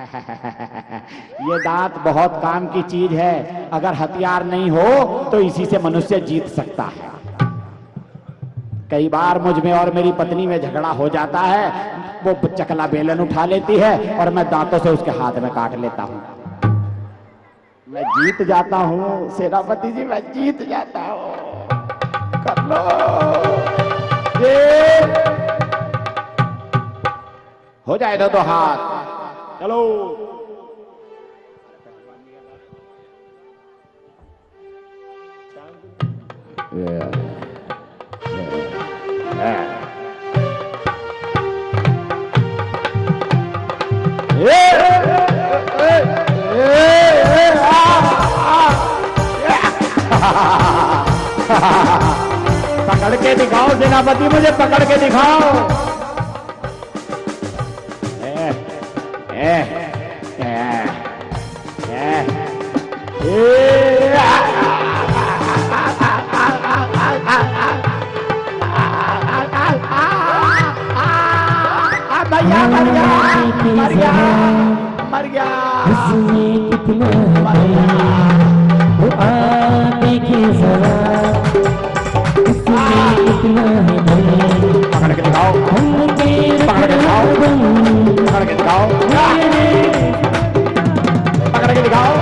ये दांत बहुत काम की चीज है। अगर हथियार नहीं हो तो इसी से मनुष्य जीत सकता है। कई बार मुझ में और मेरी पत्नी में झगड़ा हो जाता है। वो चकला बेलन उठा लेती है और मैं दांतों से उसके हाथ में काट लेता हूं। मैं जीत जाता हूं सेनापति जी, मैं जीत जाता हूं। कर लो ये हो जाए दो हाथ। चलो पकड़ के दिखाओ सेनापति, मुझे पकड़ के दिखाओ। मर गया मर गया मर गया। कितना वो देखिए जरा कितना है। पकड़ के दिखाओ पकड़ के दिखाओ पकड़ के दिखाओ पकड़ के दिखाओ।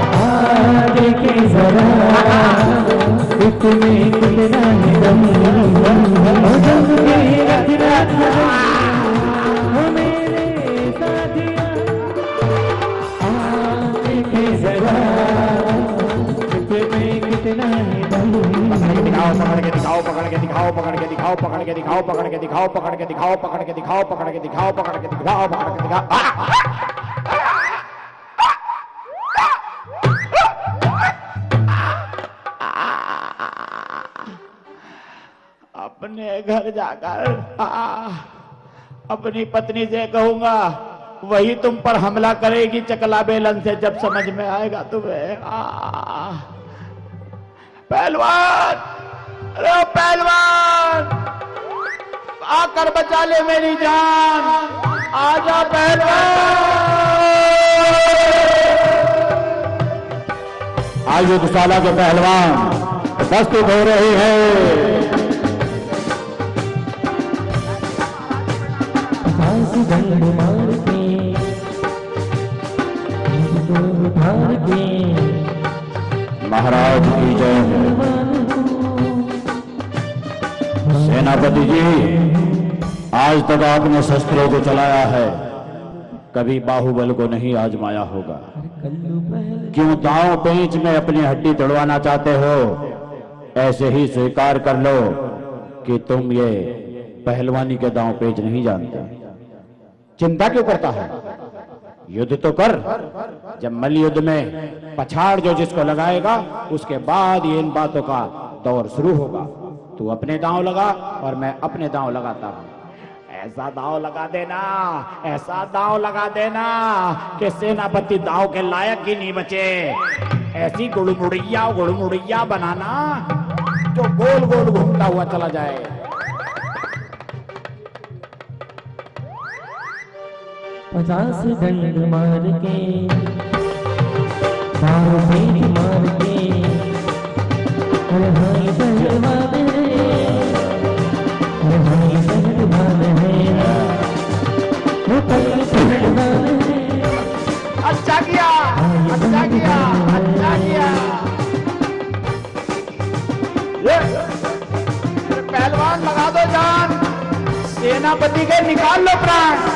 देखिए जरा कितने कितना है दम। पकड़ के दिखाओ पकड़ के दिखाओ पकड़ के दिखाओ पकड़ के दिखाओ पकड़ के दिखाओ पकड़ के दिखाओ पकड़ के दिखाओ पकड़ के दिखाओ पकड़ के दिखाओ पकड़ के दिखाओ। अपने घर जाकर अपनी पत्नी से कहूंगा, वही तुम पर हमला करेगी चकला बेलन से जब समझ में आएगा तुम्हें। पहलवान, अरे पहलवान आकर बचा ले मेरी जान, आजा पहलवान। आज युद्धशाला के पहलवान प्रस्तुत हो रहे हैं। महाराज की जय। सेनापति जी, आज तक आपने शस्त्रों को चलाया है, कभी बाहुबल को नहीं आजमाया होगा। क्यों दांव पेंच में अपनी हड्डी तोड़वाना चाहते हो? ऐसे ही स्वीकार कर लो कि तुम ये पहलवानी के दांव पेंच नहीं जानते। चिंता क्यों करता है? युद्ध तो कर। जब मल्ल युद्ध में पछाड़ जो जिसको लगाएगा उसके बाद ये इन बातों का दौर शुरू होगा। तू अपने दांव लगा और मैं अपने दांव लगाता हूं। ऐसा दांव लगा देना, ऐसा दांव लगा देना कि सेनापति दांव के लायक ही नहीं बचे। ऐसी गुड़मुड़िया बनाना जो गोल गोल घूमता हुआ चला जाए। पचास डंड मार के बारों पेट मार के अरे भाई पहलवान है वो पहलवान है। अच्छा किया अच्छा किया अच्छा किया। पहलवान लगा दो जान, सेनापति के निकाल लो प्राण।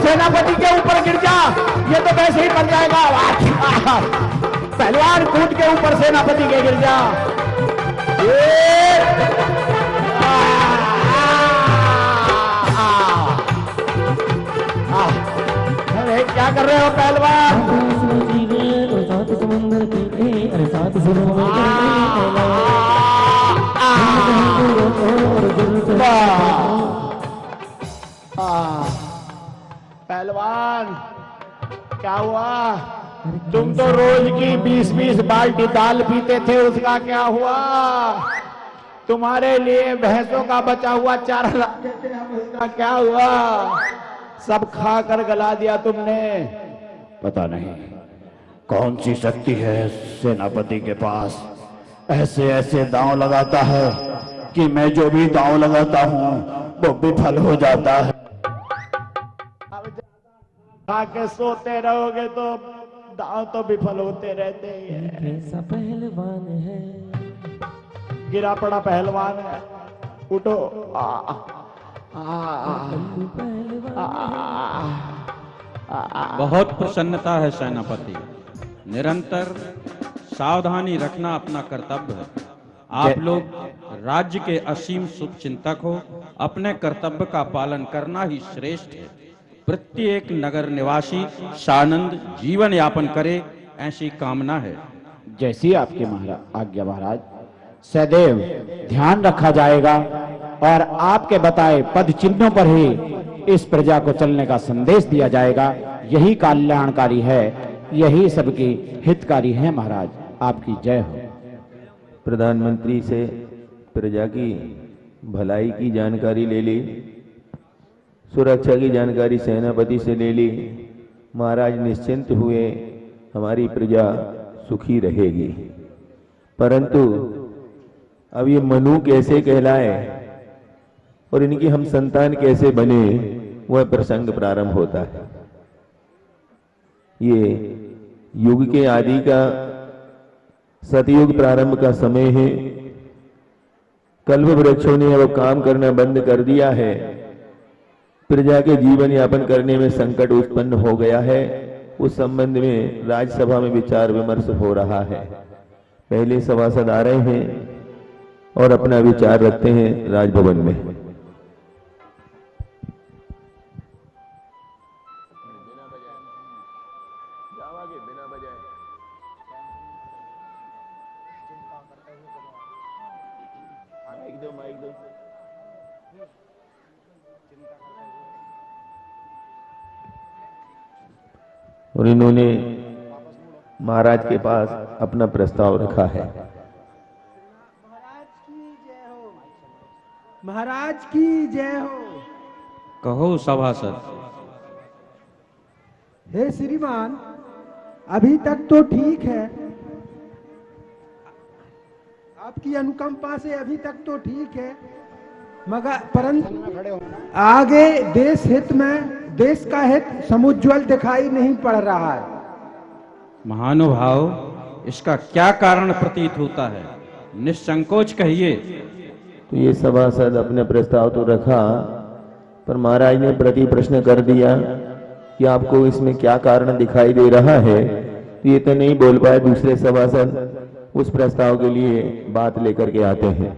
सेनापति के ऊपर गिर जा, ये तो वैसे ही बन जाएगा। पहलवान कूद के ऊपर सेनापति के गिर जा। अरे क्या कर रहे हो पहलवान? सात समुंदर की अरे सात सुरों में पहलवान क्या हुआ? तुम तो रोज की 20-20 बाल्टी दाल पीते थे, उसका क्या हुआ? तुम्हारे लिए भैंसों का बचा हुआ चारा लाते थे, अब उसका क्या हुआ? सब खाकर गला दिया तुमने। पता नहीं कौन सी शक्ति है सेनापति के पास, ऐसे ऐसे दांव लगाता है कि मैं जो भी दांव लगाता हूं वो विफल हो जाता है। अब खा के सोते रहोगे तो दांव तो विफल होते रहते ही हैं। कैसा पहलवान है, गिरा पड़ा पहलवान है, उठो। बहुत प्रसन्नता है सेनापति, निरंतर सावधानी रखना अपना कर्तव्य है। आप लोग राज्य के असीम शुभ चिंतक हो, अपने कर्तव्य का पालन करना ही श्रेष्ठ है। प्रत्येक नगर निवासी सानंद जीवन यापन करे, ऐसी कामना है। जैसी आपकी आज्ञा महाराज। सदैव ध्यान रखा जाएगा और आपके बताए पद चिन्हों पर ही इस प्रजा को चलने का संदेश दिया जाएगा। यही कल्याणकारी है, यही सबकी हितकारी है महाराज। आपकी जय हो। प्रधानमंत्री से प्रजा की भलाई की जानकारी ले ली, सुरक्षा की जानकारी सेनापति से ले ली। महाराज निश्चिंत हुए, हमारी प्रजा सुखी रहेगी। परंतु अब ये मनु कैसे कहलाए और इनकी हम संतान कैसे बने, वह प्रसंग प्रारंभ होता है। ये युग के आदि का सतयुग प्रारंभ का समय है। कल्प वृक्षों ने अब काम करना बंद कर दिया है। प्रजा के जीवन यापन करने में संकट उत्पन्न हो गया है। उस संबंध में राज्यसभा में विचार विमर्श हो रहा है। पहले सभासद आ रहे हैं और अपना विचार रखते हैं राजभवन में। और इन्होंने महाराज के पास अपना प्रस्ताव रखा है। महाराज की जय हो। कहो सभासद। हे श्रीमान, अभी तक तो ठीक है, आपकी अनुकंपा से अभी तक तो ठीक है, मगर परंतु आगे देश हित में, देश का हित समुज्ज्वल दिखाई नहीं पड़ रहा है। महानुभाव, इसका क्या कारण प्रतीत होता है? निसंकोच कहिए। तो ये सभासद अपने प्रस्ताव तो रखा, पर महाराज ने प्रति प्रश्न कर दिया कि आपको इसमें क्या कारण दिखाई दे रहा है। तो ये तो नहीं बोल पाए। दूसरे सभासद उस प्रस्ताव के लिए बात लेकर के आते हैं।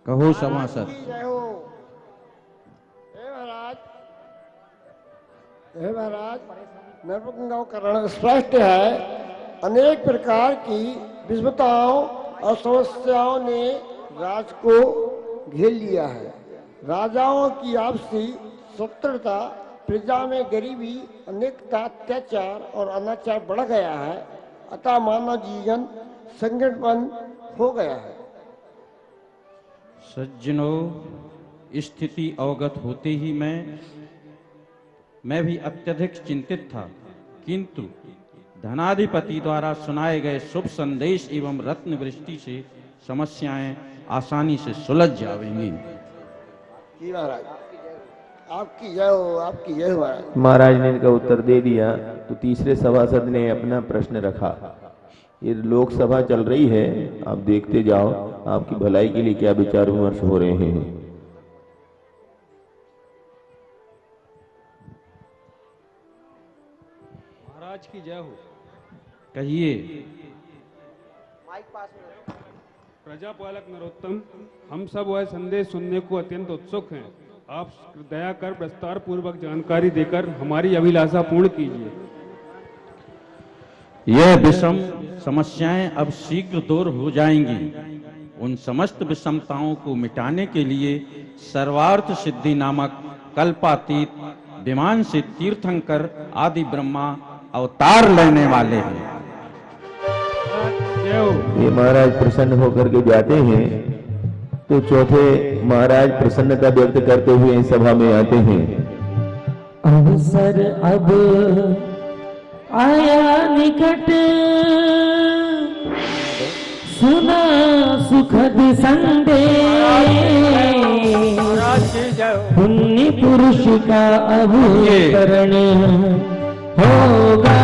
कहो सभासद। हे महाराज, नर्मगंगा करण स्पष्ट है। अनेक प्रकार की विषमताओं और समस्याओं ने राज को घेर लिया है। राजाओं की आपसी शत्रुता, प्रजा में गरीबी, अनेकता, अत्याचार और अनाचार बढ़ गया है। अतः मानव जीवन संकटमय हो गया है। सज्जनों, स्थिति अवगत होते ही मैं भी अत्यधिक चिंतित था, किंतु धनाधिपति द्वारा सुनाए गए शुभ संदेश एवं रत्न वृष्टि से समस्याएं आसानी से सुलझ जाएंगी। महाराज आपकी जय हो, आपकी जय हो महाराज। महाराज ने इनका उत्तर दे दिया। तो तीसरे सभासद ने अपना प्रश्न रखा। ये लोकसभा चल रही है, आप देखते जाओ आपकी भलाई के लिए क्या विचार विमर्श हो रहे हैं। महाराज की जय हो। कहिए। प्रजापालक नरोत्तम, हम सब वह संदेश सुनने को अत्यंत उत्सुक हैं। आप दया कर विस्तार पूर्वक जानकारी देकर हमारी अभिलाषा पूर्ण कीजिए। यह विषम समस्याएं अब शीघ्र दूर हो जाएंगी। उन समस्त विषमताओं को मिटाने के लिए सर्वार्थ सिद्धि नामक कल्पातीत विमान से तीर्थंकर आदि ब्रह्मा अवतार लेने वाले हैं। ये महाराज प्रसन्न होकर के जाते हैं तो चौथे महाराज प्रसन्नता व्यक्त करते हुए सभा में आते हैं। अवसर अब आया निकट, सुना सुखद संदेश, पुण्य पुरुष का अवतरण होगा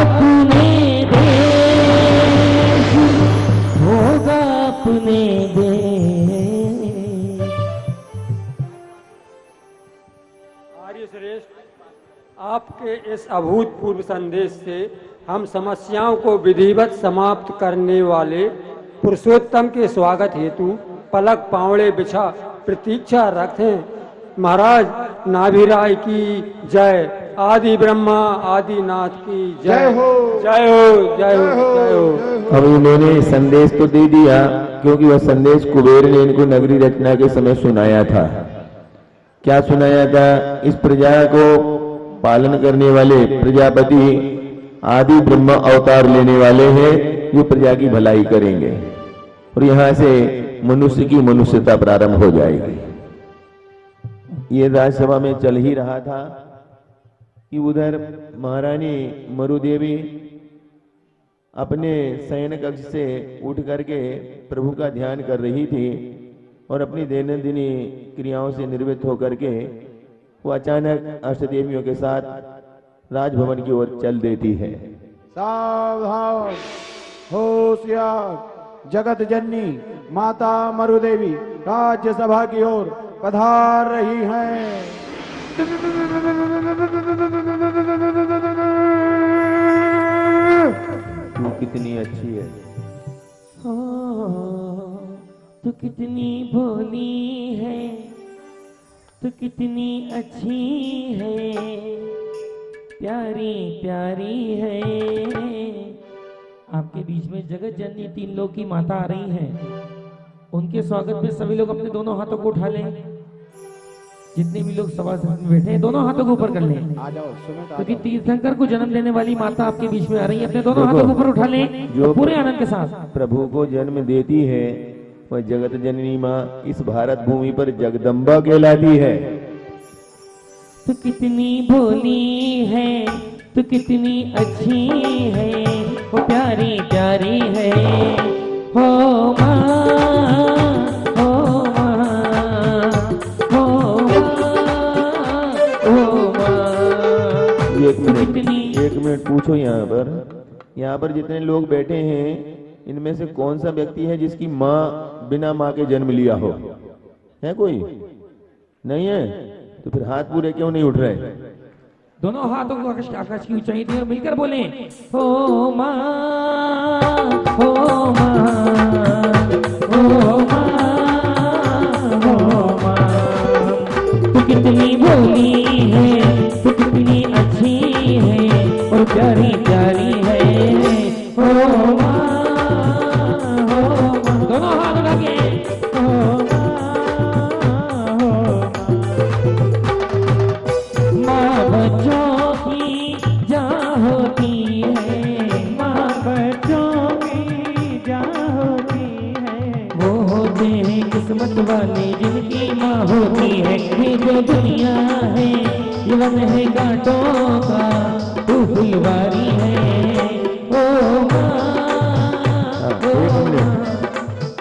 अपने देश, होगा अपने देश। आर्य श्रेष्ठ, आपके इस अभूतपूर्व संदेश से हम समस्याओं को विधिवत समाप्त करने वाले पुरुषोत्तम के स्वागत हेतु पलक पावड़े बिछा प्रतीक्षा रखते हैं। महाराज नाभिराय की जय, आदि ब्रह्मा आदि नाथ की जय हो, जय हो, जय हो, जय हो। अब इन्होंने संदेश तो दे दिया, क्योंकि वह संदेश कुबेर ने इनको नगरी रचना के समय सुनाया था। क्या सुनाया था? इस प्रजा को पालन करने वाले प्रजापति आदि ब्रह्मा अवतार लेने वाले हैं, जो प्रजा की भलाई करेंगे और यहां से मनुष्य की मनुष्यता प्रारंभ हो जाएगी। ये राज्यसभा में चल ही रहा था कि उधर महारानी मरुदेवी अपने शयन कक्ष से उठ करके प्रभु का ध्यान कर रही थी और अपनी दैनंदिन क्रियाओं से निवृत्त होकर के वो अचानक अष्टदेवियों के साथ राजभवन की ओर चल देती है। सावधान, होशियार, जगत जननी माता मरुदेवी राज्यसभा की ओर पधार रही हैं। तू कितनी अच्छी है, तू कितनी भोली है, तू कितनी अच्छी है, प्यारी प्यारी है। आपके बीच में जगत जननी तीन लोग की माता आ रही हैं। उनके स्वागत में सभी लोग अपने दोनों हाथों को उठा लें। जितने भी लोग सभा में बैठे हैं दोनों हाथों को ऊपर कर लें, क्योंकि तीर्थंकर को जन्म देने वाली माता आपके बीच में आ रही है। अपने दोनों हाथों को ऊपर उठा लें जो पूरे आनंद के साथ। प्रभु को जन्म देती है वह जगत जननी माँ इस भारत भूमि पर जगदम्बा कहलाती है। तू कितनी भोली है, तू कितनी अच्छी है, वो प्यारी प्यारी है। हो माँ, हो माँ, हो माँ, हो माँ। एक मिनट पूछो। यहाँ पर जितने लोग बैठे हैं इनमें से कौन सा व्यक्ति है जिसकी माँ बिना माँ के जन्म लिया हो? है कोई? नहीं है? तो फिर हाथ पूरे क्यों नहीं उठ रहे? दोनों हाथों को आकाश की ऊंचाई दी और मिलकर बोले, हो माँ, हो माँ, हो माँ, हो माँ। तू कितनी भोली है, तू कितनी अच्छी है और प्यारी प्यारी है। हो माँ, हो माँ। दोनों हाथ लगे, हो बच्चों की जान होती है, माँ बच्चों की जान होती है। वो होते हैं किस्मत वाले जिनकी माँ होती है। ये जो दुनिया है ये वन है कांटों का, तू फुलवारी है। ओ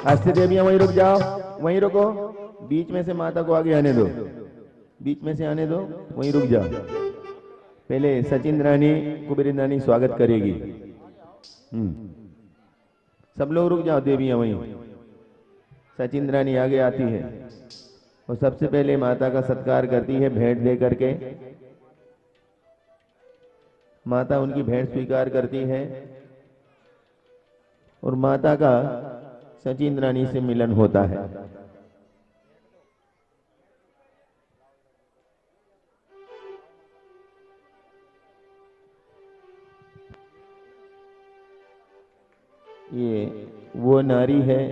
अष्टदेवियां वहीं रुक जाओ, वहीं रुको। बीच में से माता को आगे आने दो, बीच में से आने दो, वहीं रुक जाओ। पहले सचिन रानी कुबेर रानी स्वागत करेगी। सब लोग रुक जाओ, देवियां वहीं। सचिंद्रानी आगे आती है और सबसे पहले माता का सत्कार करती है भेंट दे करके। माता उनकी भेंट स्वीकार करती है और माता का सचिंद्रानी से मिलन होता है। ये वो नारी है,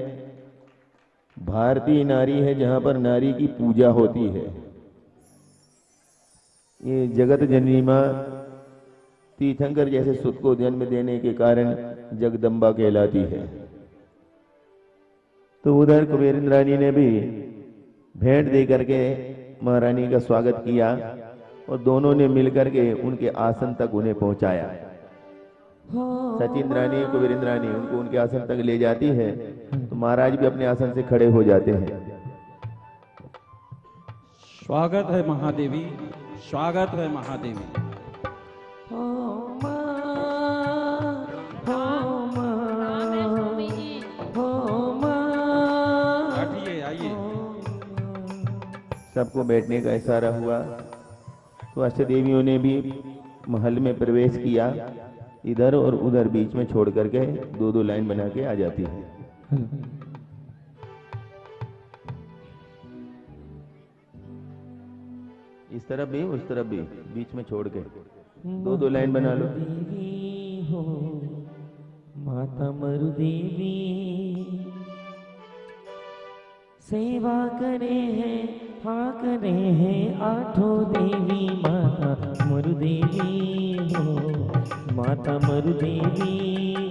भारतीय नारी है, जहां पर नारी की पूजा होती है। ये जगत जननी मां तीर्थंकर जैसे सुत को जन्म देने के कारण जगदम्बा कहलाती है। तो उधर कुबेरेंद्रानी ने भी भेंट दे करके महारानी का स्वागत किया और दोनों ने मिलकर के उनके आसन तक उन्हें पहुंचाया। सचिंद्रानी कुबेरेंद्रानी उनको उनके आसन तक ले जाती है तो महाराज भी अपने आसन से खड़े हो जाते हैं। स्वागत है महादेवी, स्वागत है महादेवी। बैठिए, आइए। सबको बैठने का इशारा हुआ तो अष्टदेवियों ने भी महल में प्रवेश किया। इधर और उधर बीच में छोड़ करके दो दो लाइन बना के आ जाती है। इस तरफ भी उस तरफ भी बीच में छोड़ के दो दो लाइन बना लो। देवी हो माता मरुदेवी, सेवा करे हैं, हाँ करे हैं आठों देवी। माता मरुदेवी हो माता मरुदेवी,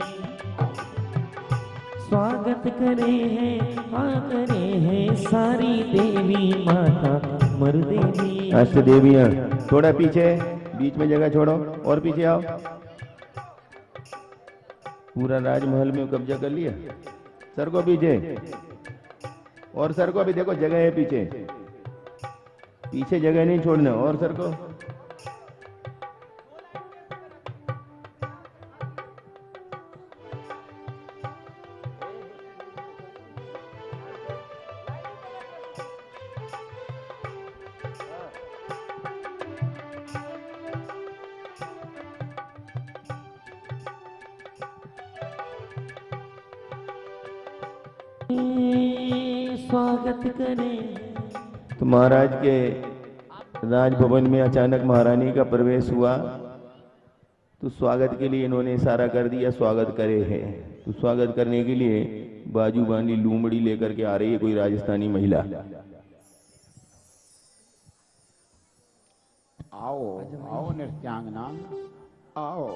स्वागत करे हैं, हाँ करे हैं सारी देवी। माता मरुदेवी। अष्टदेवियां थोड़ा पीछे, बीच में जगह छोड़ो और पीछे आओ। पूरा राजमहल में कब्जा कर लिया। सर को पीछे और सर को भी देखो, जगह है पीछे, पीछे जगह नहीं छोड़ना। और सर को स्वागत करें। तो महाराज के राजभवन में अचानक महारानी का प्रवेश हुआ तो स्वागत के लिए इन्होंने इशारा कर दिया, स्वागत करे हैं। तो स्वागत करने के लिए बाजू बांधी लूमड़ी लेकर के आ रही है कोई राजस्थानी महिला। आओ आओ नृत्यांगना, आओ।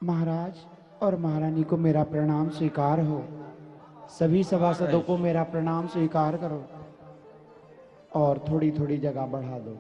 महाराज और महारानी को मेरा प्रणाम स्वीकार हो। सभी सभासदों को मेरा प्रणाम स्वीकार करो और थोड़ी थोड़ी जगह बढ़ा दो।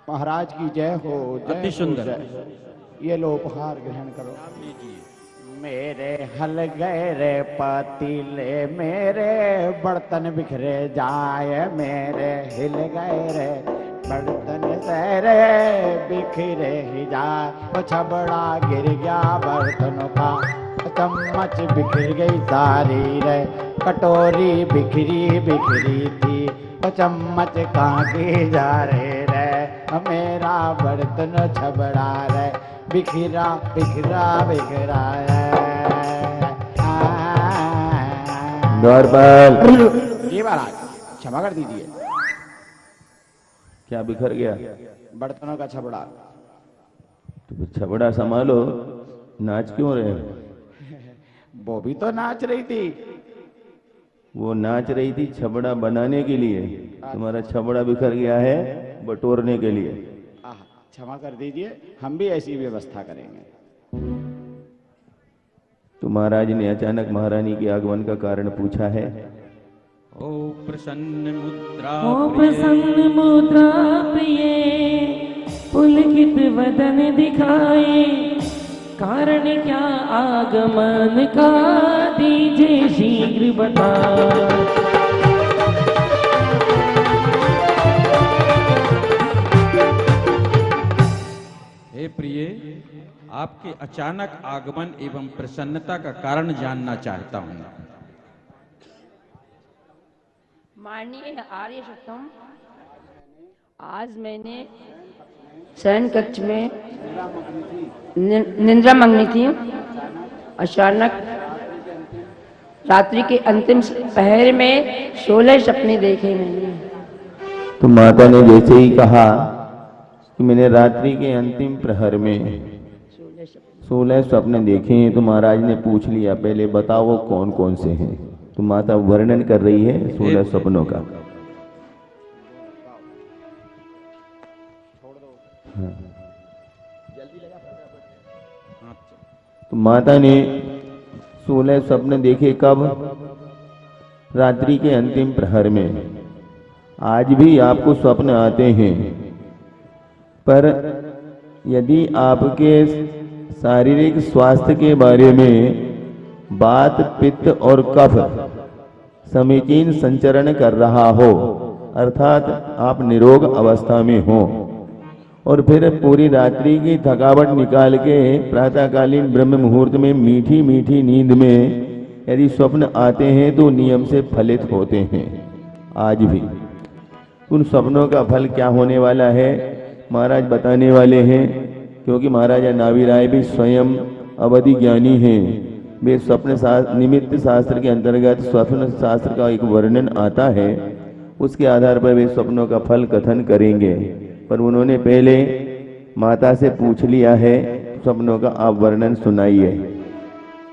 महाराज की जय हो, अति सुंदर। ये लो उपहार ग्रहण करो। मेरे हल गए रे पतीले, मेरे बर्तन बिखरे जाए, मेरे हिल गए रे बर्तन सारे बिखरे ही जाए। वो छबड़ा गिर गया बर्तनों का, चम्मच बिखर गई सारी रे, कटोरी बिखरी बिखरी थी, वो चम्मच कहाँ की जा रहे रे, मेरा बर्तन छबड़ा रे बिखरा बिखरा बिखरा द्वारपाल जी महाराज क्षमा कर दीजिए। क्या बिखर गया? बर्तनों का छबड़ा। तो फिर छबड़ा संभालो, नाच क्यों रहे हो? वो भी तो नाच रही थी। वो नाच रही थी छबड़ा बनाने के लिए, तुम्हारा छबड़ा बिखर गया है बटोरने के लिए। क्षमा कर दीजिए, हम भी ऐसी व्यवस्था करेंगे। तो महाराज ने अचानक महारानी के आगमन का कारण पूछा है। ओ प्रसन्न मुद्रा प्रिय पुलकित वदन दिखाए, कारण क्या आगमन का दीजिए शीघ्र बता। हे प्रिय, आपके अचानक आगमन एवं प्रसन्नता का कारण जानना चाहता हूं। माननीय आर्य सत्तम, आज मैंने शयन कक्ष में निद्रा मंगनी थी। अचानक रात्रि के अंतिम पहर में 16 सपने देखे मैंने। तो माता ने जैसे ही कहा कि मैंने रात्रि के अंतिम प्रहर में 16 स्वप्न देखे हैं, तो महाराज ने पूछ लिया पहले बताओ वो कौन कौन से हैं। तो माता वर्णन कर रही है 16 स्वप्नों का। हाँ। तो माता ने 16 स्वप्न देखे कब? रात्रि के अंतिम प्रहर में। आज भी आपको स्वप्न आते हैं, पर यदि आपके शारीरिक स्वास्थ्य के बारे में वात, पित्त और कफ समीचीन संचरण कर रहा हो, अर्थात आप निरोग अवस्था में हो, और फिर पूरी रात्रि की थकावट निकाल के प्रातःकालीन ब्रह्म मुहूर्त में मीठी मीठी नींद में यदि स्वप्न आते हैं तो नियम से फलित होते हैं। आज भी उन स्वप्नों का फल क्या होने वाला है महाराज बताने वाले हैं, क्योंकि महाराजा नाभिराय भी स्वयं अवधि ज्ञानी हैं। वे स्वप्न निमित्त शास्त्र के अंतर्गत स्वप्न शास्त्र का एक वर्णन आता है, उसके आधार पर वे स्वप्नों का फल कथन करेंगे। पर उन्होंने पहले माता से पूछ लिया है स्वप्नों का आप वर्णन सुनाइए।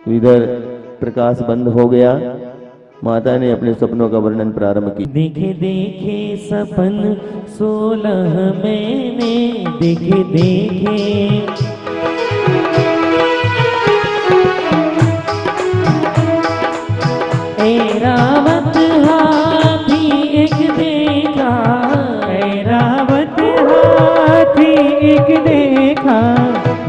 तो इधर प्रकाश बंद हो गया, माता ने अपने सपनों का वर्णन प्रारंभ किया। देखे देखे सपन 16 मैंने देखे देखे, ऐरावत हाथी एक देखा, ऐरावत हाथी एक देखा,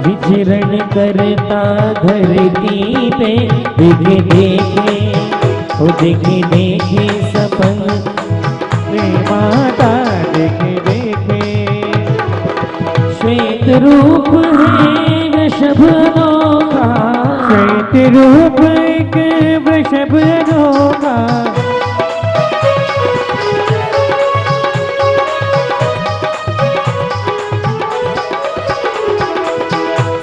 विचरण करता धरती पे देखे देखे, ओ देखे देखे सपन रे माता देखे देखे। श्वेत रूप है वृषभ अनोखा, श्वेत रूप एक वृषभ अनोखा,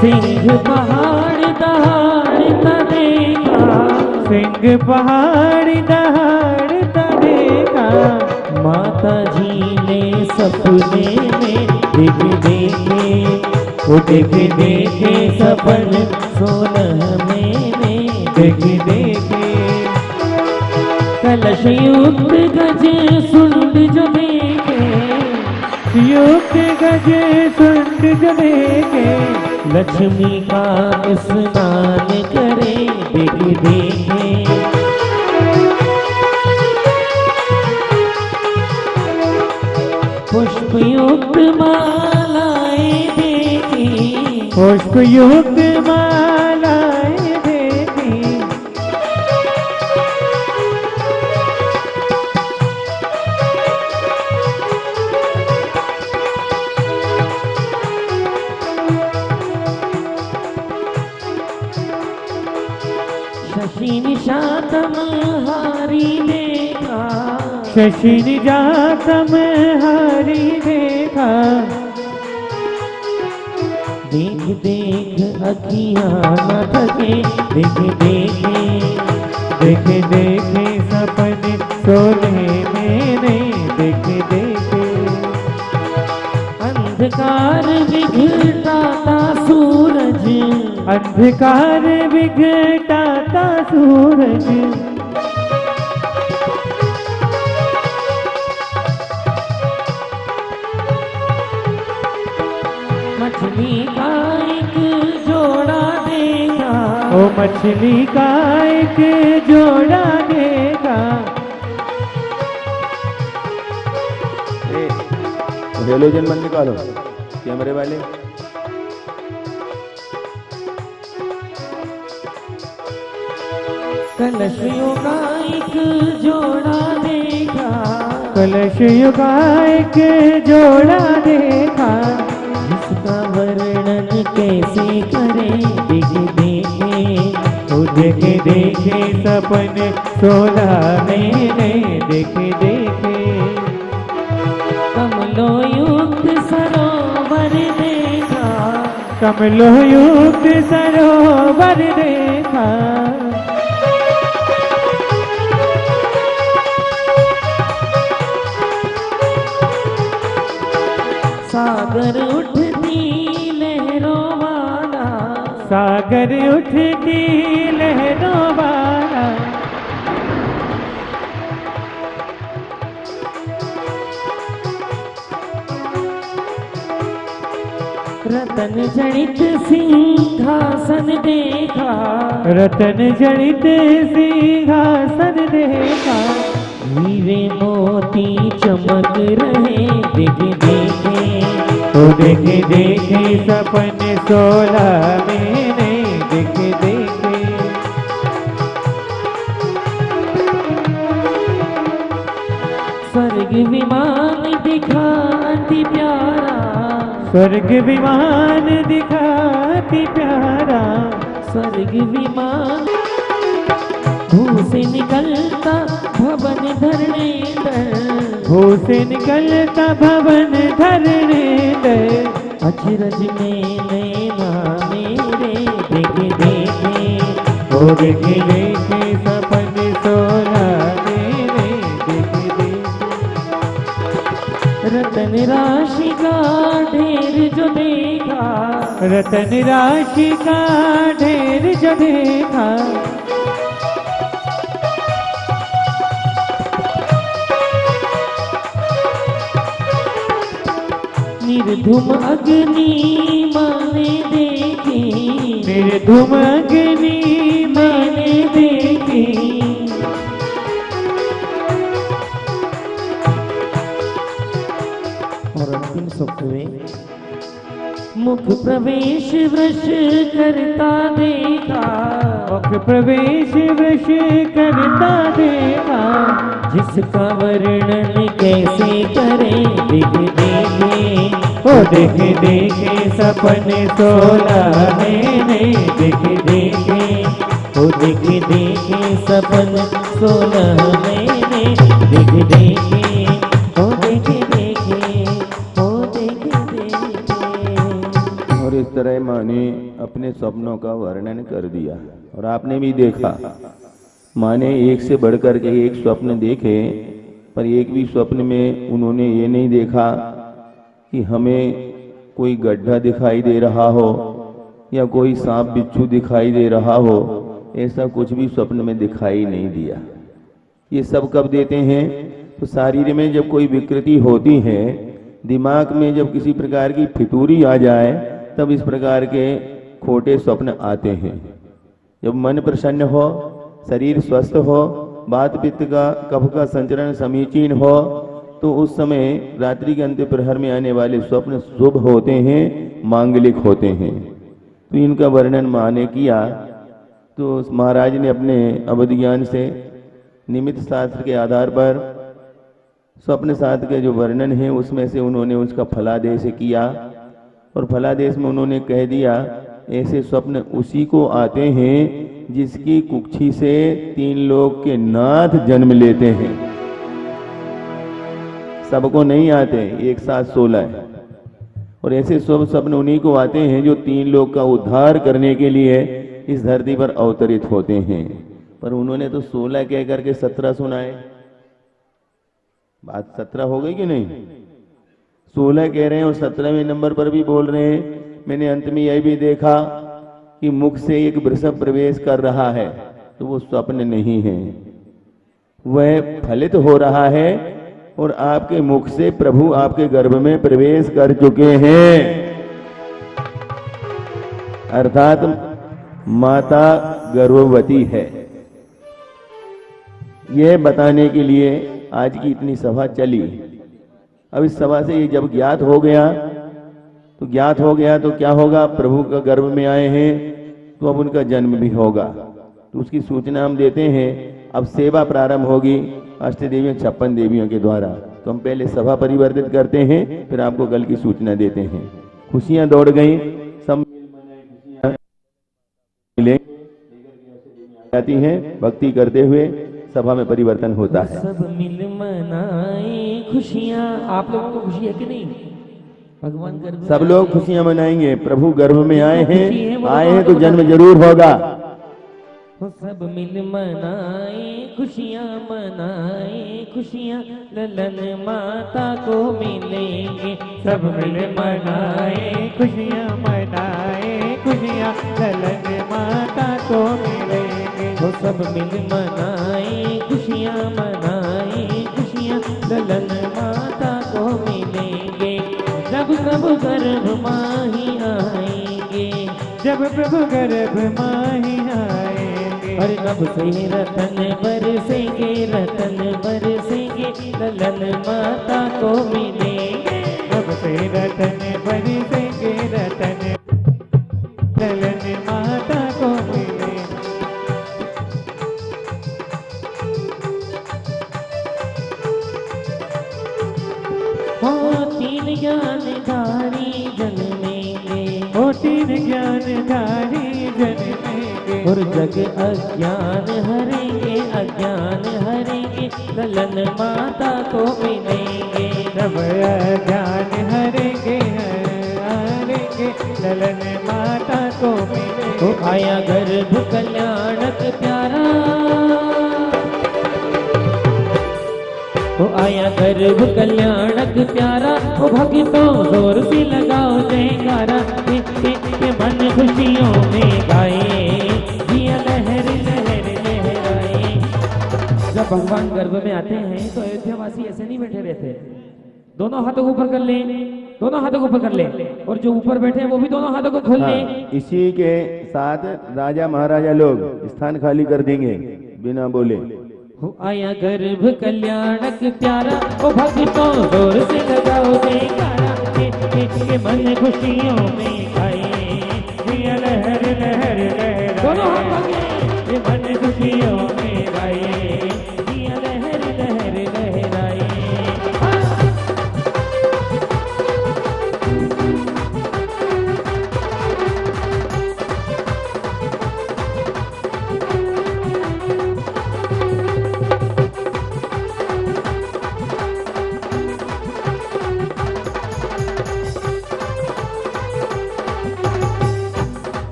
सिंह पहाड़ दहाड़ता देखा, सिंह पहाड़ दहाड़ता देखा, माता जी ने सपने में देखे देखे, वो देखे देखे सपन 16 मैंने देखे देखे। कलश युक्त गज सुंड जो देखे, युक्त गज सुंड जो देखे, लक्ष्मी का स्नान करे देखे देखे। पुष्पयुक्त मालाएं देखी, पुष्पयुक्त मालाएं देखी, शशि निशातम हारी देखा, शशि निजातम हारी देखा, देख देख अखियाँ न थके देखे देखे, देखे देखे सपने 16 मैंने देखे देखे। अंधकार विघटाता सूरज, अंधकार विघटाता सूरज, मछली का एक जोड़ा देखा, ओ मछली का एक जोड़ा देखा। हेलोजन बंद निकालो कैमरे वाले। कलशियों का एक जोड़ा देखा, कलशियों का एक जोड़ा देखा। जिसका वर्णन कैसे करें, देखे देखे ओ देखे देखे सपन 16 मैंने देखे देखे। कमलों युक्त सरोवर देखा, कमलों युक्त सरोवर देखा। सागर उठती लहरों वाला, सागर उठती लहरों वाला। रतन जड़ित सिंहासन देखा, रतन जड़ित सिंहासन देखा। हीरे मोती चमक रहे, देखे देखे ओ देखे देखे सपन 16 मैंने देखे देखे। स्वर्ग विमान दिखा अति प्यारा, स्वर्ग विमान दिखाती प्यारा। स्वर्ग विमान भू से निकलता भवन धरने दर, भू से निकलता भवन धरने दर। अचरज में नैना मेरे देखे देखे ओ देखे देखे सपन 16 मैंने देखे देखे। रतन राशि का ढेर जो देखा, रतन राशि का ढेर जो देखा। निर्धूम अग्नि माने देखी, निर्धूम अग्नि मैंने देखी। और अंतिम सूक्त में मुख प्रवेश वृष करता देखा, मुख प्रवेश वृष करता देखा। जिसका वर्णन कैसे करें, देखे देखे ओ देखे देखे सपन 16 मैंने देखे देखे। ओ देखे देखे सपन 16 मैंने देखे देखे, ओ देखे देखे, ओ देखे देखे। और इस तरह माँ ने अपने सपनों का वर्णन कर दिया और आपने भी देखा। माँ ने एक से बढ़कर के एक स्वप्न देखे, पर एक भी स्वप्न में उन्होंने ये नहीं देखा कि हमें कोई गड्ढा दिखाई दे रहा हो या कोई सांप बिच्छू दिखाई दे रहा हो। ऐसा कुछ भी स्वप्न में दिखाई नहीं दिया। ये सब कब देते हैं? तो शरीर में जब कोई विकृति होती है, दिमाग में जब किसी प्रकार की फितूरी आ जाए, तब इस प्रकार के खोटे स्वप्न आते हैं। जब मन प्रसन्न हो, शरीर स्वस्थ हो, वात पित्त का कफ का संचरण समीचीन हो, तो उस समय रात्रि के अंत प्रहर में आने वाले स्वप्न शुभ होते हैं, मांगलिक होते हैं। तो इनका वर्णन माँ ने किया। तो महाराज ने अपने अवध ज्ञान से निमित्त शास्त्र के आधार पर स्वप्न शास्त्र के जो वर्णन है उसमें से उन्होंने उसका फलादेश किया। और फलादेश में उन्होंने कह दिया, ऐसे स्वप्न उसी को आते हैं जिसकी कुक्षी से 3 लोक के नाथ जन्म लेते हैं। सबको नहीं आते, एक साथ 16 है। और ऐसे सब स्वप्न उन्हीं को आते हैं जो 3 लोक का उद्धार करने के लिए इस धरती पर अवतरित होते हैं। पर उन्होंने तो 16 कह करके 17 सुनाए। बात 17 हो गई कि नहीं? 16 कह रहे हैं और 17वें नंबर पर भी बोल रहे हैं। मैंने अंत में यह भी देखा कि मुख से एक वृषभ प्रवेश कर रहा है, तो वो स्वप्न नहीं है, वह फलित हो रहा है और आपके मुख से प्रभु आपके गर्भ में प्रवेश कर चुके हैं। अर्थात माता गर्भवती है। यह बताने के लिए आज की इतनी सभा चली। अब इस सभा से ये जब ज्ञात हो गया तो क्या होगा, प्रभु का गर्भ में आए हैं तो अब उनका जन्म भी होगा, तो उसकी सूचना हम देते हैं। अब सेवा प्रारंभ होगी अष्ट देवियों 56 देवियों के द्वारा। तो हम पहले सभा परिवर्तित करते हैं, फिर आपको कल की सूचना देते हैं। खुशियां दौड़ गई, सब मिले जाती हैं, भक्ति करते हुए सभा में परिवर्तन होता है। सब मिल मनाए खुशियाँ। आप लोगों को खुशी है कि नहीं? भगवान गर्भ सब लोग खुशियां मनाएंगे। प्रभु गर्भ में आए हैं तो जन्म जरूर होगा। सब मिल मनाए खुशियाँ ललन माता को मिलेंगे। सब मिल मनाए खुशियाँ ललन माता को मिलेंगे। वो सब मिल मनाए खुशियाँ ललन माता को मिलेंगे। जब प्रभु गर्भ माही आएंगे, जब प्रभु गर्भ माही आएंगे। और अब से रतन बरसेंगे ललन माता को मिलेंगे। अब से रतन बरसेंगे ललन माता को मिलेंगे। तीन ज्ञानधारी जन्मेंगे, तीन ज्ञानधारी जन्मेंगे। और जग अज्ञान हरेंगे ललन माता को मिलेंगे। सब अज्ञान हरेंगे ललन माता को मिलेंगे। तो आया गर्भ कल्याणक प्यारा, तो आया गर्भ कल्याणक प्यारा। ओ भक्तों जोर से लगाओ जयकारा, के मन खुशियों में गाए, जिया लहर लहर लहराए। जब भगवान गर्भ में आते हैं तो अयोध्यावासी ऐसे नहीं बैठे रहते। दोनों हाथों को ऊपर कर ले, दोनों हाथों को ऊपर कर ले, और जो ऊपर बैठे हैं वो भी दोनों हाथों को खोल ले। इसी के साथ राजा महाराजा लोग स्थान खाली कर देंगे बिना बोले। हो आया गर्भ कल्याणक प्यारा, ओ भक्तों जोर से लगाओ जयकारा, के मन खुशियों में गाए, जिया लहर लहर लहराए। दोनों हाथ आगे, मन खुशियों में गाए, जिया लहर लहर लहराए।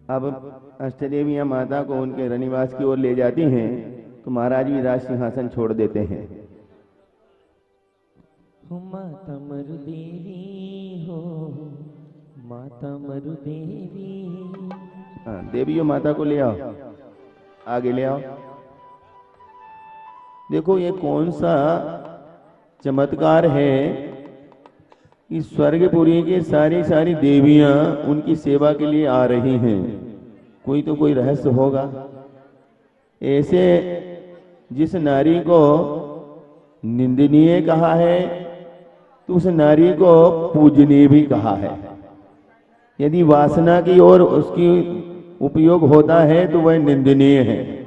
अब अष्टदेवियां माता को उनके रनिवास की ओर ले जाती हैं, तो महाराज भी राज सिंहासन छोड़ देते हैं। माता मरु देवी हो, माता मरु देवी। देवियों माता को ले आओ, आगे ले आओ। देखो ये कौन सा चमत्कार है कि स्वर्गपुरी के सारी देवियां उनकी सेवा के लिए आ रही हैं। कोई तो कोई रहस्य होगा। ऐसे जिस नारी को निंदनीय कहा है तो उस नारी को पूजनीय भी कहा है। यदि वासना की ओर उसकी उपयोग होता है तो वह निंदनीय है,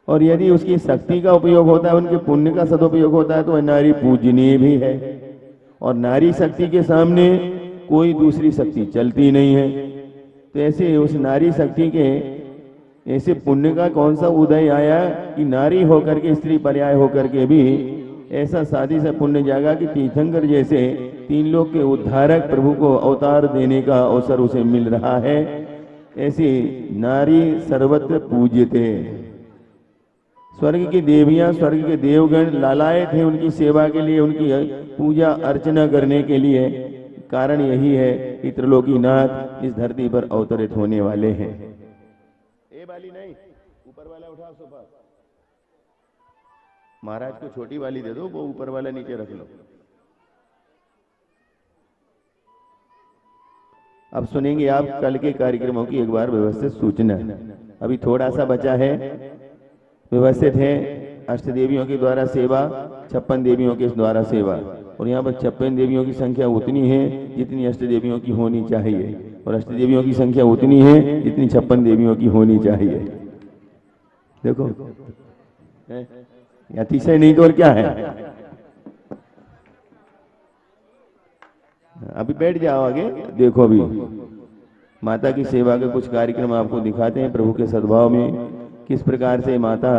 और यदि उसकी शक्ति का उपयोग होता है, उनके पुण्य का सदुपयोग होता है, तो वह नारी पूजनीय भी है। और नारी शक्ति के सामने कोई दूसरी शक्ति चलती नहीं है। तो ऐसे उस नारी शक्ति के ऐसे पुण्य का कौन सा उदय आया कि नारी होकर के, स्त्री पर्याय होकर के भी ऐसा शादी से पुण्य जागा कि तीर्थंकर जैसे 3 लोक के उद्धारक प्रभु को अवतार देने का अवसर उसे मिल रहा है। ऐसी नारी सर्वत्र पूज्यते। स्वर्ग की देवियां, स्वर्ग के देवगण लालाए थे उनकी सेवा के लिए, उनकी पूजा अर्चना करने के लिए। कारण यही है कि त्रिलोकीनाथ इस धरती पर अवतरित होने वाले हैं। ए बाली नहीं, ऊपर वाला उठाओ सोफा। महाराज को छोटी वाली दे दो, वो ऊपर वाला नीचे रख लो। अब सुनेंगे आप कल के कार्यक्रमों की एक बार व्यवस्थित सूचना। अभी थोड़ा सा बचा है। व्यवस्थित है अष्ट देवियों के द्वारा सेवा, 56 देवियों के द्वारा सेवा, और यहाँ पर 56 देवियों की संख्या उतनी है जितनी अष्ट देवियों की होनी चाहिए, और अष्ट देवियों की संख्या उतनी है जितनी 56 देवियों की होनी चाहिए। देखो अतिशय नहीं तो और क्या है। अभी बैठ जाओ आगे। देखो अभी माता की सेवा के कुछ कार्यक्रम आपको दिखाते हैं। प्रभु के सद्भाव में किस प्रकार से माता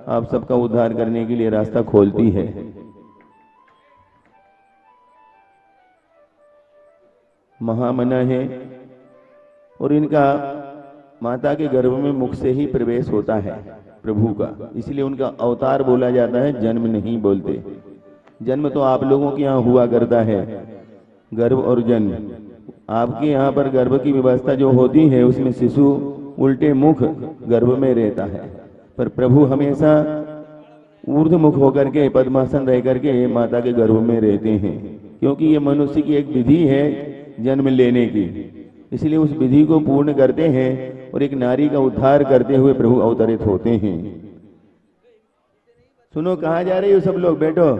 आप सबका उद्धार करने के लिए रास्ता खोलती है। महामना है और इनका माता के गर्भ में मुख से ही प्रवेश होता है प्रभु का, इसलिए उनका अवतार बोला जाता है, जन्म नहीं बोलते। जन्म तो आप लोगों के यहाँ हुआ करता है, गर्भ और जन्म। आपके यहाँ पर गर्भ की व्यवस्था जो होती है उसमें शिशु उल्टे मुख गर्भ में रहता है, पर प्रभु हमेशा ऊर्ध्व मुख होकर के पद्मासन रह करके माता के गर्भ में रहते हैं, क्योंकि ये मनुष्य की एक विधि है जन्म लेने की। इसलिए उस विधि को पूर्ण करते हैं और एक नारी का उद्धार करते हुए प्रभु अवतरित होते हैं। सुनो, कहाँ जा रही हो सब लोग? बैठो,